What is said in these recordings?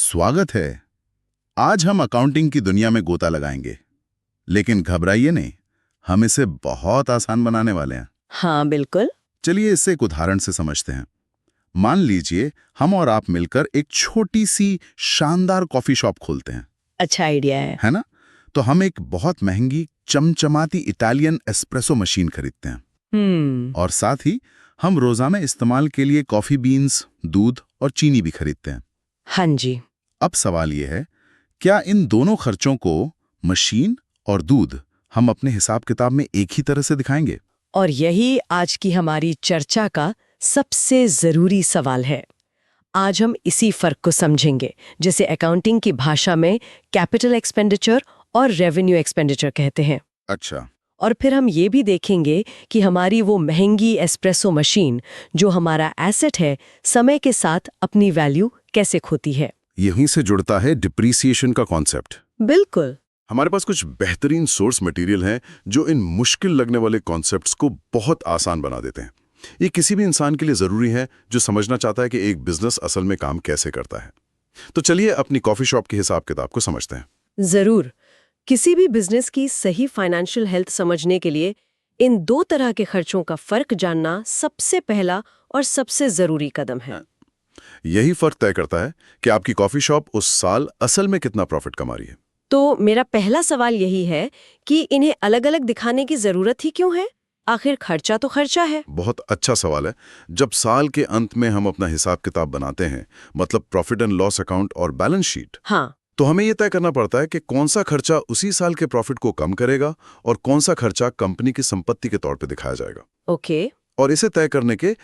स्वागत है। आज हम अकाउंटिंग की दुनिया में गोता लगाएंगे, लेकिन घबराइए नहीं, हम इसे बहुत आसान बनाने वाले हैं। हाँ बिल्कुल। चलिए इसे एक उदाहरण से समझते हैं। मान लीजिए हम और आप मिलकर एक छोटी सी शानदार कॉफी शॉप खोलते हैं, अच्छा आइडिया है। ना? तो हम एक बहुत महंगी चमचमाती इटालियन एस्प्रेसो मशीन खरीदते हैं और साथ ही हम रोजाना इस्तेमाल के लिए कॉफी बीन्स, दूध और चीनी भी खरीदते हैं। हाँ जी। अब सवाल यह है, क्या इन दोनों खर्चों को, मशीन और दूध, हम अपने हिसाब किताब में एक ही तरह से दिखाएंगे? और यही आज की हमारी चर्चा का सबसे जरूरी सवाल है। आज हम इसी फर्क को समझेंगे, जिसे अकाउंटिंग की भाषा में कैपिटल एक्सपेंडिचर और रेवेन्यू एक्सपेंडिचर कहते हैं। अच्छा। और फिर हम ये भी देखेंगे कि हमारी वो महंगी एस्प्रेसो मशीन, जो हमारा एसेट है, समय के साथ अपनी वैल्यू कैसे खोती है। यहीं से जुड़ता है डिप्रिसिएशन का कॉन्सेप्ट। बिल्कुल। हमारे पास कुछ बेहतरीन सोर्स मटेरियल हैं जो इन मुश्किल लगने वाले कॉन्सेप्ट्स को बहुत आसान बना देते हैं। ये किसी भी इंसान के लिए जरूरी है जो समझना चाहता है कि एक बिजनेस असल में काम कैसे करता है। तो चलिए अपनी कॉफी शॉप के हिसाब किताब को समझते हैं। जरूर। किसी भी बिजनेस की सही फाइनेंशियल हेल्थ समझने के लिए इन दो तरह के खर्चों का फर्क जानना सबसे पहला और सबसे जरूरी कदम है। यही फर्क तय करता है कि आपकी कॉफी शॉप उस साल असल में कितना प्रॉफिट कमा रही है। तो मेरा पहला सवाल यही है कि इन्हें अलग-अलग दिखाने की जरूरत ही क्यों है? आखिर खर्चा तो खर्चा है। बहुत अच्छा सवाल है। जब साल के अंत में हम अपना हिसाब किताब बनाते हैं, मतलब प्रॉफिट एंड लॉस अकाउंट और बैलेंस शीट, हाँ, तो हमें यह तय करना पड़ता है कि कौन सा खर्चा उसी साल के प्रॉफिट को कम करेगा और कौन सा खर्चा कंपनी की संपत्ति के तौर पे दिखाया जाएगा। ओके। और इसे तय करने के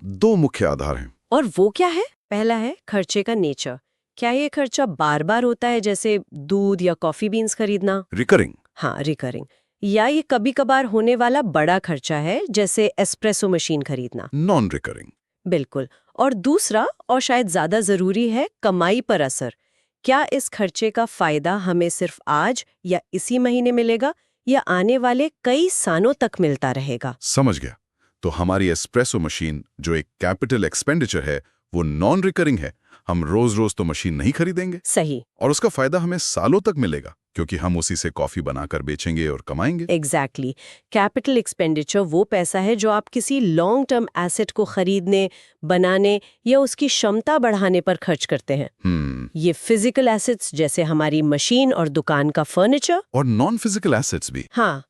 दो मुख्य आधार हैं। और वो क्या है? पहला है खर्चे का नेचर। क्या ये खर्चा बार बार होता है, जैसे दूध या कॉफी बीन्स खरीदना? रिकरिंग। हाँ, रिकरिंग। या ये कभी कभार होने वाला बड़ा खर्चा है, जैसे एस्प्रेसो मशीन खरीदना? Non recurring. बिल्कुल। और दूसरा, और शायद ज्यादा जरूरी है, कमाई पर असर। क्या इस खर्चे का फायदा हमें सिर्फ आज या इसी महीने मिलेगा, या आने वाले कई सालों तक मिलता रहेगा? समझ गया। तो हमारी एस्प्रेसो मशीन, जो एक कैपिटल एक्सपेंडिचर है, वो नॉन रिकरिंग है। हम रोज रोज तो मशीन नहीं खरीदेंगे। सही। और उसका फायदा हमें सालों तक मिलेगा, क्योंकि हम उसी से कॉफी बनाकर बेचेंगे और कमाएंगे। एग्जैक्टली। कैपिटल एक्सपेंडिचर वो पैसा है जो आप किसी लॉन्ग टर्म एसेट को खरीदने, बनाने या उसकी क्षमता बढ़ाने पर खर्च करते हैं। ये फिजिकल एसेट्स जैसे हमारी मशीन और दुकान का फर्नीचर। और नॉन फिजिकल एसेट्स भी। हाँ,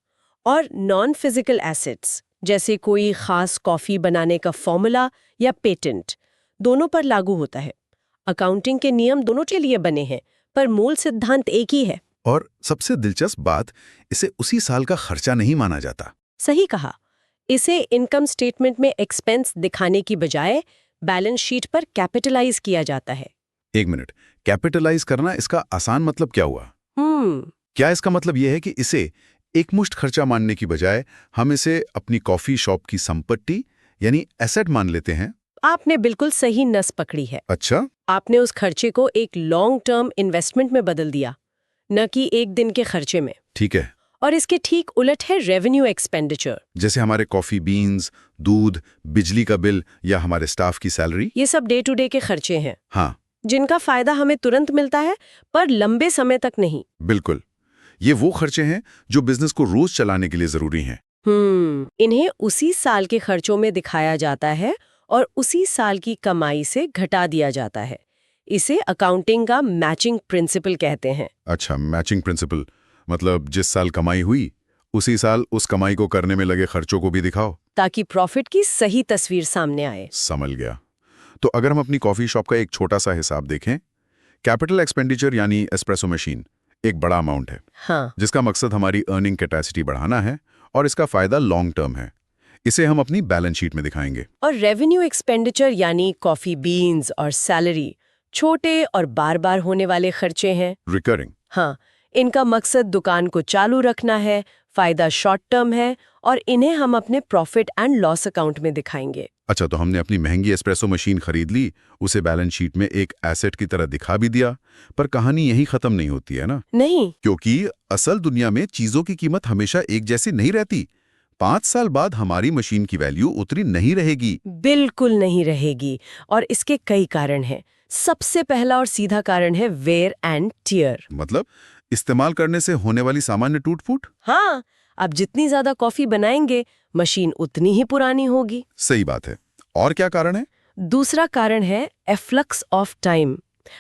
और नॉन फिजिकल एसेट्स जैसे कोई खास कॉफी बनाने का फॉर्मूला या पेटेंट, दोनों पर लागू होता है। अकाउंटिंग के नियम दोनों के लिए बने हैं, पर मूल सिद्धांत एक ही है। और सबसे दिलचस्प बात, इसे उसी साल का खर्चा नहीं माना जाता। सही कहा। इसे इनकम स्टेटमेंट में एक्सपेंस दिखाने की बजाय बैलेंस शीट पर कैपिटलाइज किया जाता है। एक मिनट, कैपिटलाइज करना, इसका आसान मतलब क्या हुआ? क्या इसका मतलब यह है कि इसे एकमुश्त खर्चा मानने की बजाय हम इसे अपनी कॉफी शॉप की संपत्ति यानी एसेट मान लेते हैं? आपने बिल्कुल सही नस पकड़ी है। अच्छा। आपने उस खर्चे को एक लॉन्ग टर्म इन्वेस्टमेंट में बदल दिया, न कि एक दिन के खर्चे में। ठीक है। और इसके ठीक उलट है रेवेन्यू एक्सपेंडिचर। जैसे हमारे कॉफी बीन्स, दूध, बिजली का बिल या हमारे स्टाफ की सैलरी। ये सब डे टू डे के खर्चे हैं। हाँ। जिनका फायदा हमें तुरंत मिलता है, पर लंबे समय तक नहीं। बिल्कुल। ये वो खर्चे हैं जो बिजनेस को रोज चलाने के लिए जरूरी हैं। इन्हें उसी साल के खर्चों में दिखाया जाता है और उसी साल की कमाई से घटा दिया जाता है। इसे अकाउंटिंग का मैचिंग प्रिंसिपल कहते हैं। अच्छा, मैचिंग प्रिंसिपल मतलब जिस साल कमाई हुई उसी साल उस कमाई को करने में लगे खर्चों को भी दिखाओ, ताकि प्रॉफिट की सही तस्वीर सामने आए। समझ गया। तो अगर हम अपनी कॉफी शॉप का एक छोटा सा हिसाब देखें, कैपिटल एक्सपेंडिचर यानी एस्प्रेसो मशीन एक बड़ा अमाउंट है। हाँ। जिसका मकसद हमारी अर्निंग कैपेसिटी बढ़ाना है और इसका फायदा लॉन्ग टर्म है। इसे हम अपनी बैलेंस शीट में दिखाएंगे। और रेवेन्यू एक्सपेंडिचर यानी कॉफी बीन्स और सैलरी छोटे और बार बार होने वाले खर्चे हैं। रिकरिंग। हाँ, इनका मकसद दुकान को चालू रखना है, फायदा शॉर्ट टर्म है, और इन्हें हम अपने प्रॉफिट एंड लॉस अकाउंट में दिखाएंगे। अच्छा, तो हमने अपनी महंगी एस्प्रेसो मशीन खरीद ली, उसे बैलेंस शीट में एक एसेट की तरह दिखा भी दिया, पर कहानी यही खत्म नहीं होती है ना? नहीं। क्योंकि असल दुनिया में चीजों की कीमत हमेशा एक जैसी नहीं रहती। 5 साल बाद हमारी मशीन की वैल्यू उतनी नहीं रहेगी। बिल्कुल नहीं रहेगी, और इसके कई कारण हैं। सबसे पहला और सीधा कारण है वेयर एंड टियर। मतलब इस्तेमाल करने से होने वाली सामान्य टूट फूट। हाँ, आप जितनी ज्यादा कॉफी बनाएंगे मशीन उतनी ही पुरानी होगी। सही बात है। और क्या कारण है? दूसरा कारण है एफ्लक्स ऑफ टाइम।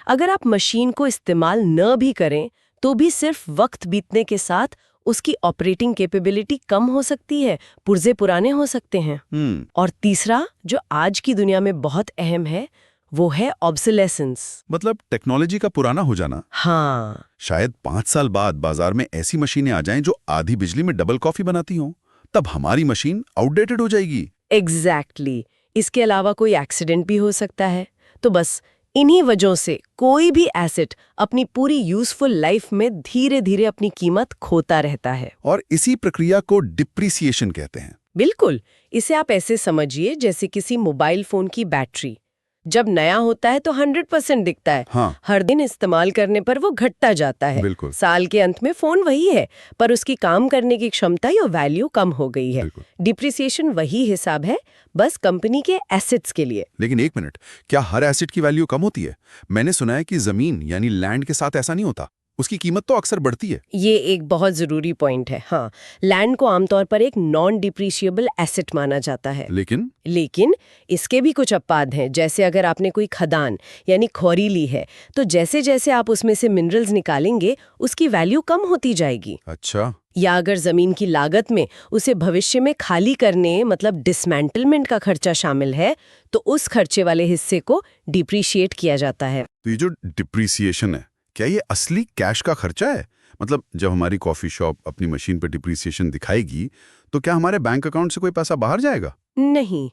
अगर आप मशीन को इस्तेमाल न भी करें तो भी सिर्फ वक्त बीतने के साथ उसकी ऑपरेटिंग कैपेबिलिटी कम हो सकती है, पुर्जे पुराने हो सकते हैं। और तीसरा जो आज की दुनिया में बहुत अहम है वो है ऑब्सोलेसेंस। मतलब टेक्नोलॉजी का पुराना हो जाना। हाँ, शायद 5 साल बाद बाजार में ऐसी मशीनें आ जाएं जो आधी बिजली में डबल कॉफी बनाती हों, तब हमारी मशीन आउटडेटेड हो जाएगी। एग्जैक्टली। इसके अलावा कोई एक्सीडेंट भी हो सकता है। तो बस इन्हीं वजहों से कोई भी एसेट अपनी पूरी यूजफुल लाइफ में धीरे धीरे अपनी कीमत खोता रहता है। और इसी प्रक्रिया को डिप्रिसिएशन कहते हैं। बिल्कुल, इसे आप ऐसे समझिए जैसे किसी मोबाइल फोन की बैटरी। जब नया होता है तो 100% दिखता है। हाँ। हर दिन इस्तेमाल करने पर वो घटता जाता है। बिल्कुल। साल के अंत में फोन वही है, पर उसकी काम करने की क्षमता या वैल्यू कम हो गई है। बिल्कुल। डिप्रिसिएशन वही हिसाब है, बस कंपनी के एसेट्स के लिए। लेकिन एक मिनट, क्या हर एसेट की वैल्यू कम होती है? मैंने सुना है कि जमीन यानी लैंड के साथ ऐसा नहीं होता, उसकी कीमत तो अक्सर बढ़ती है। ये एक बहुत जरूरी पॉइंट है। हाँ, लैंड को आमतौर पर एक नॉन डिप्रिशिएबल एसेट माना जाता है। लेकिन इसके भी कुछ अपवाद हैं। जैसे अगर आपने कोई खदान यानी खोरी ली है तो जैसे जैसे आप उसमें से मिनरल्स निकालेंगे उसकी वैल्यू कम होती जाएगी। अच्छा। या अगर जमीन की लागत में उसे भविष्य में खाली करने मतलब डिसमेंटलमेंट का खर्चा शामिल है तो उस खर्चे वाले हिस्से को डिप्रिशिएट किया जाता है। तो ये जो डिप्रिसिएशन है, क्या ये असली कैश का खर्चा है? मतलब जब हमारी कॉफी शॉप अपनी मशीन पर डिप्रिसिएशन दिखाएगी तो क्या हमारे बैंक अकाउंट से कोई पैसा बाहर जाएगा? नहीं,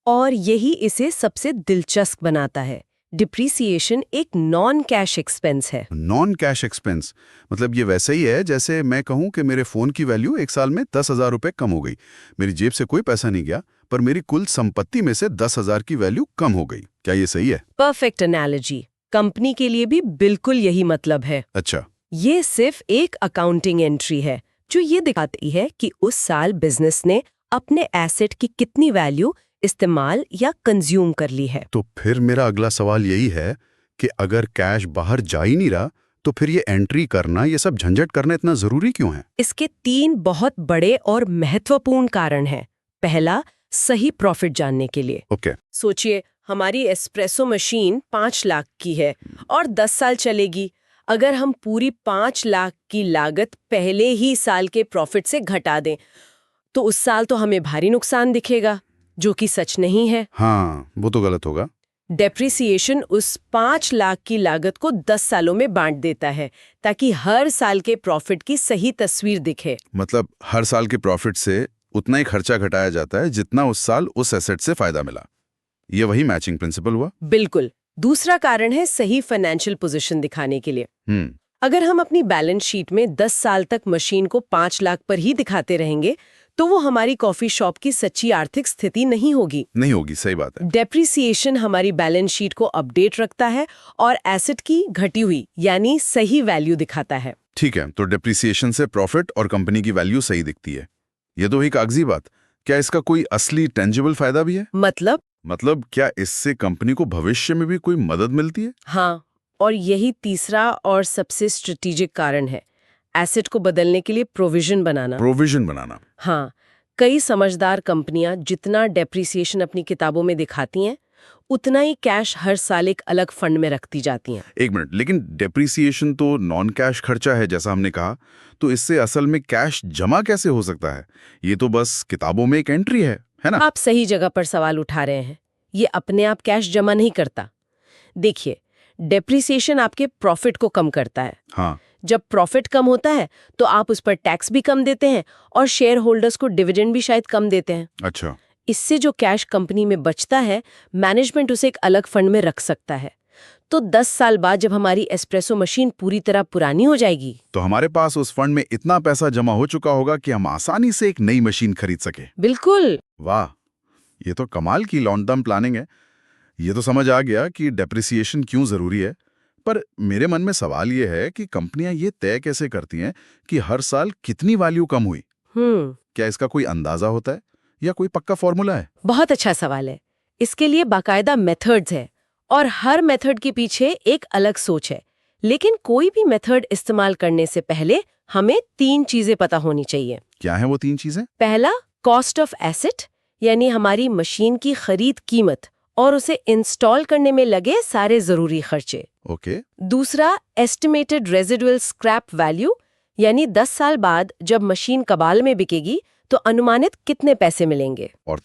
और यही इसे सबसे दिलचस्प बनाता है। डिप्रिसिएशन एक नॉन कैश एक्सपेंस है। नॉन कैश एक्सपेंस मतलब ये वैसा ही है जैसे मैं कहूं कि मेरे फोन की वैल्यू 1 साल में 10,000 रुपए कम हो गई। मेरी जेब से कोई पैसा नहीं गया, पर मेरी कुल संपत्ति में से 10,000 की वैल्यू कम हो गई। क्या ये सही है? Perfect analogy. कंपनी के लिए भी बिल्कुल यही मतलब है। अच्छा। ये सिर्फ एक अकाउंटिंग एंट्री है जो ये दिखाती है कि उस साल बिजनेस ने अपने एसेट की कितनी वैल्यू इस्तेमाल या कंज्यूम कर ली है। तो फिर मेरा अगला सवाल यही है कि अगर कैश बाहर जा ही नहीं रहा तो फिर ये एंट्री करना, ये सब झंझट करना इतना जरूरी क्यों है? इसके 3 बहुत बड़े और महत्वपूर्ण कारण हैं। पहला, सही प्रॉफिट जानने के लिए। ओके। सोचिए, हमारी एस्प्रेसो मशीन 5 लाख की है और 10 साल चलेगी। अगर हम पूरी 5 लाख की लागत पहले ही साल के प्रॉफिट से घटा दें तो उस साल तो हमें भारी नुकसान दिखेगा, जो कि सच नहीं है। हाँ, वो तो गलत होगा। डेप्रिसिएशन उस 5 लाख की लागत को 10 सालों में बांट देता है ताकि हर साल के प्रॉफिट की सही तस्वीर दिखे। मतलब हर साल के प्रॉफिट से उतना ही खर्चा घटाया जाता है जितना उस साल उस एसेट से फायदा मिला। ये वही मैचिंग प्रिंसिपल हुआ। बिल्कुल। दूसरा कारण है सही फाइनेंशियल पोजीशन दिखाने के लिए। अगर हम अपनी बैलेंस शीट में 10 साल तक मशीन को 5 लाख पर ही दिखाते रहेंगे तो वो हमारी कॉफी शॉप की सच्ची आर्थिक स्थिति नहीं होगी। सही बात है। डेप्रिसिएशन हमारी बैलेंस शीट को अपडेट रखता है और एसेट की घटी हुई यानी सही वैल्यू दिखाता है। ठीक है, तो डेप्रिसिएशन से प्रॉफिट और कंपनी की वैल्यू सही दिखती है। ये तो ही कागजी बात। क्या इसका कोई असली टेंजिबल फायदा भी है? मतलब क्या इससे कंपनी को भविष्य में भी कोई मदद मिलती है? हाँ, और यही तीसरा और सबसे स्ट्रेटेजिक कारण है, एसेट को बदलने के लिए प्रोविजन बनाना। हाँ, कई समझदार कंपनियां जितना डेप्रिसिएशन अपनी किताबों में दिखाती हैं उतना ही कैश हर साल एक अलग फंड में रखती जाती हैं। एक मिनट, लेकिन डेप्रिसिएशन तो नॉन कैश खर्चा है जैसा हमने कहा, तो इससे असल में कैश जमा कैसे हो सकता है? ये तो बस किताबों में एक एंट्री है ना? आप सही जगह पर सवाल उठा रहे हैं। ये अपने आप कैश जमा नहीं करता। देखिए, डेप्रिसिएशन आपके प्रॉफिट को कम करता है। हाँ। जब प्रॉफिट कम होता है तो आप उस पर टैक्स भी कम देते हैं और शेयर होल्डर्स को डिविडेंड भी शायद कम देते हैं। अच्छा। इससे जो कैश कंपनी में बचता है, मैनेजमेंट उसे एक अलग फंड में रख सकता है। तो 10 साल बाद जब हमारी एस्प्रेसो मशीन पूरी तरह पुरानी हो जाएगी तो हमारे पास उस फंड में इतना पैसा जमा हो चुका होगा कि हम आसानी से एक नई मशीन खरीद सके। बिल्कुल। वाह, ये तो कमाल की लॉन्ग टर्म प्लानिंग है। ये तो समझ आ गया कि डेप्रिसिएशन क्यों जरूरी है, पर मेरे मन में सवाल ये है कि कंपनियां ये तय कैसे करती हैं कि हर साल कितनी वैल्यू कम हुई? क्या इसका कोई अंदाजा होता है या कोई पक्का फॉर्मूला है? बहुत अच्छा सवाल है। इसके लिए बाकायदा मेथड्स है और हर मेथड के पीछे एक अलग सोच है। लेकिन कोई भी मेथड इस्तेमाल करने से पहले हमें 3 चीजें पता होनी चाहिए। क्या है वो 3 चीजें? पहला, कॉस्ट ऑफ एसेट, यानी हमारी मशीन की खरीद कीमत और उसे इंस्टॉल करने में लगे सारे जरूरी खर्चे। ओके। दूसरा, एस्टिमेटेड रेजिडुअल स्क्रैप वैल्यू, यानी 10 साल बाद जब मशीन कबाल में बिकेगी तो अनुमानित कितने पैसे मिलेंगे। और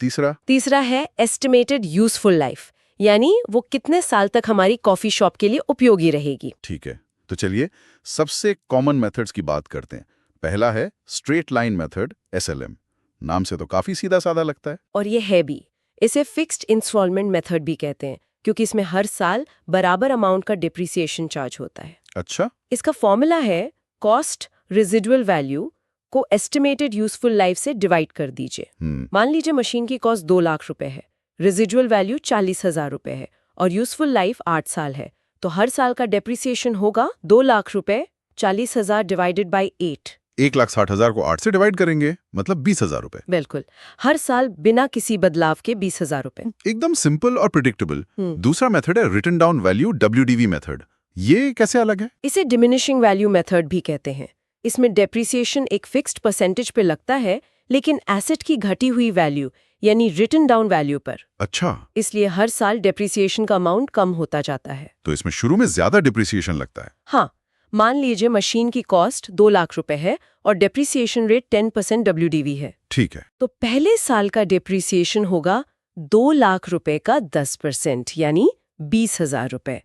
तीसरा है एस्टिमेटेड यूजफुल लाइफ, यानी वो कितने साल तक हमारी कॉफी शॉप के लिए उपयोगी रहेगी। ठीक है, तो चलिए सबसे कॉमन मेथड्स की बात करते हैं। पहला है स्ट्रेट लाइन मेथड, SLM। नाम से तो काफी सीधा साधा लगता है। और ये है भी। इसे फिक्स्ड इंस्टॉलमेंट मेथड भी कहते हैं, क्योंकि इसमें हर साल बराबर अमाउंट का डिप्रिसिएशन चार्ज होता है। अच्छा। इसका फॉर्मूला है कॉस्ट रेजिडुअल वैल्यू को एस्टिमेटेड यूजफुल लाइफ से डिवाइड कर दीजिए। मान लीजिए मशीन की कॉस्ट 2 लाख रुपए है, रेजिडुअल वैल्यू 40,000 रुपए है और यूजफुल लाइफ 8 साल है, तो हर साल का डेप्रिसिएशन होगा 2 लाख रुपए 40,000 डिवाइडेड बाई 8। 1,60,000 को 8 से डिवाइड करेंगे, मतलब 20,000 रुपए। बिल्कुल, हर साल बिना किसी बदलाव के 20,000 रुपए। एकदम सिंपल और प्रिडिक्टेबल। दूसरा मेथड है written down value, WDV method. ये कैसे अलग है? इसे डिमिनिशिंग वैल्यू मेथड भी कहते हैं। इसमें डेप्रिसिएशन एक फिक्स्ड परसेंटेज पे लगता है, लेकिन एसेट की घटी हुई वैल्यू यानी रिटन डाउन वैल्यू पर। अच्छा। इसलिए हर साल डेप्रिसिएशन का अमाउंट कम होता जाता है। तो इसमें शुरू में ज्यादा डिप्रिसिएशन लगता है। हाँ, मान लीजिए मशीन की कॉस्ट 2 लाख रुपए है और डेप्रिसिएशन रेट 10% WDV है। ठीक है। तो पहले साल का डेप्रिसिएशन होगा 2 लाख रुपए का 10% यानी 20,000 रुपए।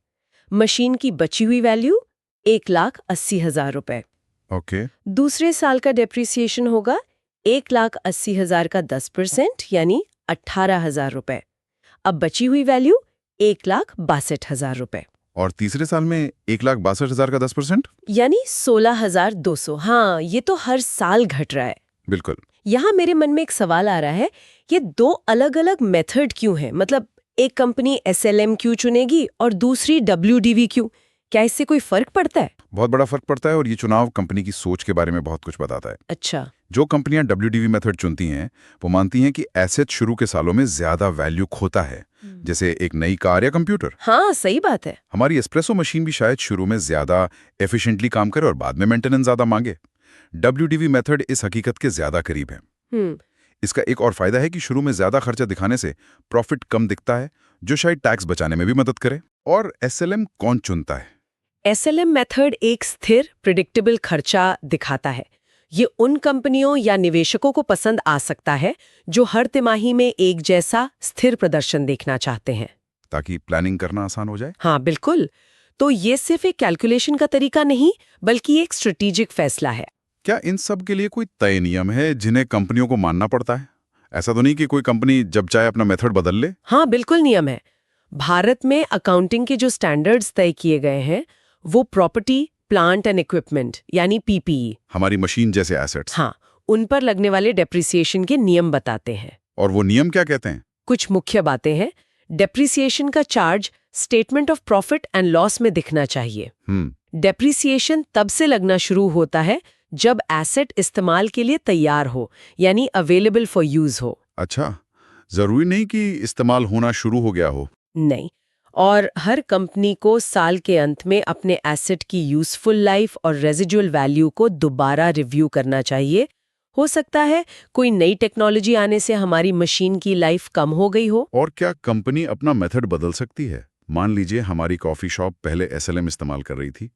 मशीन की बची हुई वैल्यू 1,80,000 रुपए। ओके। दूसरे साल का डेप्रिसिएशन होगा 1,80,000 का 10% यानी 18,000 रुपए। अब बची हुई वैल्यू 1,62,000 रुपए। और तीसरे साल में 1,62,000 का 10%? यानी 16,200। हाँ, ये तो हर साल घट रहा है। बिल्कुल। यहाँ मेरे मन में एक सवाल आ रहा है, ये 2 अलग-अलग मेथड क्यों हैं? मतलब एक कंपनी SLM क्यों चुनेगी और दूसरी WDV क्यों? क्या इससे कोई फर्क पड़ता है? बहुत बड़ा फर्क पड़ता है और ये चुनाव कंपनी की सोच के बारे में बहुत कुछ बताता है। अच्छा। जो कंपनियां WDV मेथड चुनती हैं, वो मानती हैं कि एसेट शुरू के सालों में ज्यादा वैल्यू खोता है, जैसे एक नई कार या कंप्यूटर। हाँ, सही बात है। हमारी एस्प्रेसो मशीन भी शायद शुरू में ज्यादा एफिशिएंटली काम करे और बाद में मेंटेनेंस ज्यादा मांगे। WDV मेथड इस हकीकत के ज्यादा करीब है। इसका एक और फायदा है कि शुरू में ज्यादा खर्चा दिखाने से प्रॉफिट कम दिखता है, जो शायद टैक्स बचाने में भी मदद करे। और SLM कौन चुनता है? SLM मेथड एक स्थिर, प्रिडिक्टेबल खर्चा दिखाता है। ये उन कंपनियों या निवेशकों को पसंद आ सकता है जो हर तिमाही में एक जैसा स्थिर प्रदर्शन देखना चाहते हैं, ताकि प्लानिंग करना आसान हो जाए। हाँ, बिल्कुल। तो ये सिर्फ एक कैलकुलेशन का तरीका नहीं, बल्कि एक स्ट्रेटेजिक फैसला है। क्या इन सब के लिए कोई तय नियम है जिन्हें कंपनियों को मानना पड़ता है? ऐसा तो नहीं कि कोई कंपनी जब चाहे अपना मेथड बदल ले? हाँ, बिल्कुल नियम है। भारत में अकाउंटिंग के जो स्टैंडर्ड्स तय किए गए हैं, वो प्रॉपर्टी, प्लांट एंड इक्विपमेंट यानी PPE, हमारी मशीन जैसे एसेट्स। हाँ, उन पर लगने वाले डेप्रिसिएशन के नियम बताते हैं। और वो नियम क्या कहते हैं? कुछ मुख्य बातें हैं। डेप्रिसिएशन का charge statement of profit and loss में दिखना चाहिए। डेप्रिसिएशन तब से लगना शुरू होता है जब एसेट इस्तेमाल के लिए तैयार हो, यानी अवेलेबल फॉर यूज हो। अच्छा, जरूरी नहीं कि इस्तेमाल होना शुरू हो गया हो। नहीं। और हर कंपनी को साल के अंत में अपने एसेट की यूजफुल लाइफ और रेजिडुअल वैल्यू को दोबारा रिव्यू करना चाहिए। हो सकता है कोई नई टेक्नोलॉजी आने से हमारी मशीन की लाइफ कम हो गई हो। और क्या कंपनी अपना मेथड बदल सकती है? मान लीजिए हमारी कॉफी शॉप पहले SLM इस्तेमाल कर रही थी,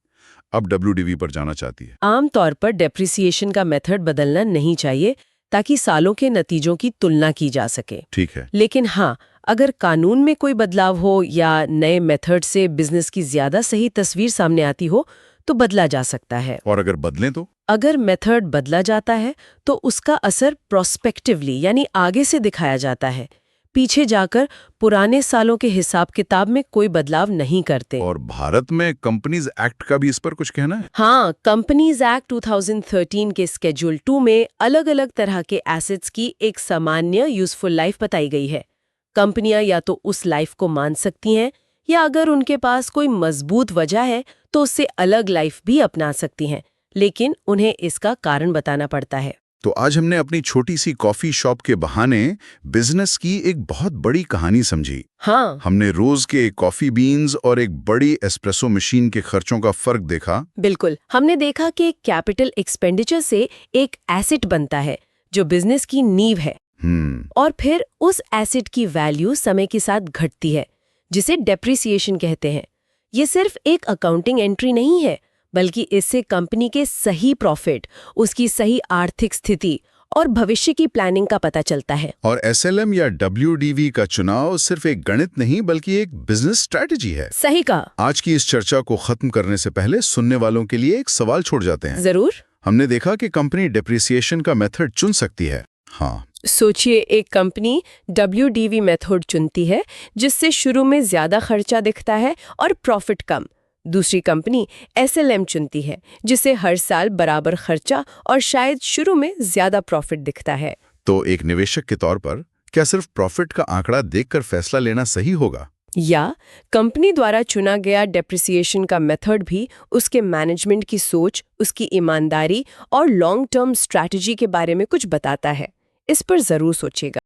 अब WDV पर जाना चाहती है। आमतौर पर डेप्रिसिएशन का मेथड बदलना नहीं चाहिए, ताकि सालों के नतीजों की तुलना की जा सके। ठीक है। लेकिन हाँ, अगर कानून में कोई बदलाव हो या नए मेथड से बिजनेस की ज्यादा सही तस्वीर सामने आती हो, तो बदला जा सकता है। और अगर बदलें तो? अगर मेथड बदला जाता है तो उसका असर प्रोस्पेक्टिवली यानी आगे से दिखाया जाता है। पीछे जाकर पुराने सालों के हिसाब किताब में कोई बदलाव नहीं करते। और भारत में कंपनीज एक्ट का भी इस पर कुछ कहना है? हाँ, कंपनीज एक्ट 2013 के स्केड्यूल 2 में अलग अलग तरह के एसेट्स की एक सामान्य यूजफुल लाइफ बताई गई है। कंपनियां या तो उस लाइफ को मान सकती हैं, या अगर उनके पास कोई मजबूत वजह है तो उससे अलग लाइफ भी अपना सकती हैं, लेकिन उन्हें इसका कारण बताना पड़ता है। तो आज हमने अपनी छोटी सी कॉफी शॉप के बहाने बिजनेस की एक बहुत बड़ी कहानी समझी। हाँ, हमने रोज के कॉफी बीन्स और एक बड़ी एस्प्रेसो मशीन के खर्चों का फर्क देखा। बिल्कुल। हमने देखा कि कैपिटल एक्सपेंडिचर से एक एसेट बनता है जो बिजनेस की नींव है, और फिर उस एसेट की वैल्यू समय के साथ घटती है, जिसे डेप्रिसिएशन कहते हैं। ये सिर्फ एक अकाउंटिंग एंट्री नहीं है, बल्कि इससे कंपनी के सही प्रॉफिट, उसकी सही आर्थिक स्थिति और भविष्य की प्लानिंग का पता चलता है। और SLM या WDV का चुनाव सिर्फ एक गणित नहीं बल्कि एक बिजनेस स्ट्रैटेजी है। सही कहा। आज की इस चर्चा को खत्म करने से पहले सुनने वालों के लिए एक सवाल छोड़ जाते हैं। जरूर। हमने देखा कि कंपनी डेप्रिसिएशन का मेथड चुन सकती है। हाँ, सोचिए, एक कंपनी WDV मेथड चुनती है जिससे शुरू में ज्यादा खर्चा दिखता है और प्रॉफिट कम। दूसरी कंपनी SLM चुनती है जिसे हर साल बराबर खर्चा और शायद शुरू में ज्यादा प्रॉफिट दिखता है। तो एक निवेशक के तौर पर क्या सिर्फ प्रॉफिट का आंकड़ा देखकर फैसला लेना सही होगा, या कंपनी द्वारा चुना गया डेप्रिसिएशन का मेथड भी उसके मैनेजमेंट की सोच, उसकी ईमानदारी और लॉन्ग टर्म स्ट्रैटेजी के बारे में कुछ बताता है? इस पर जरूर सोचिएगा।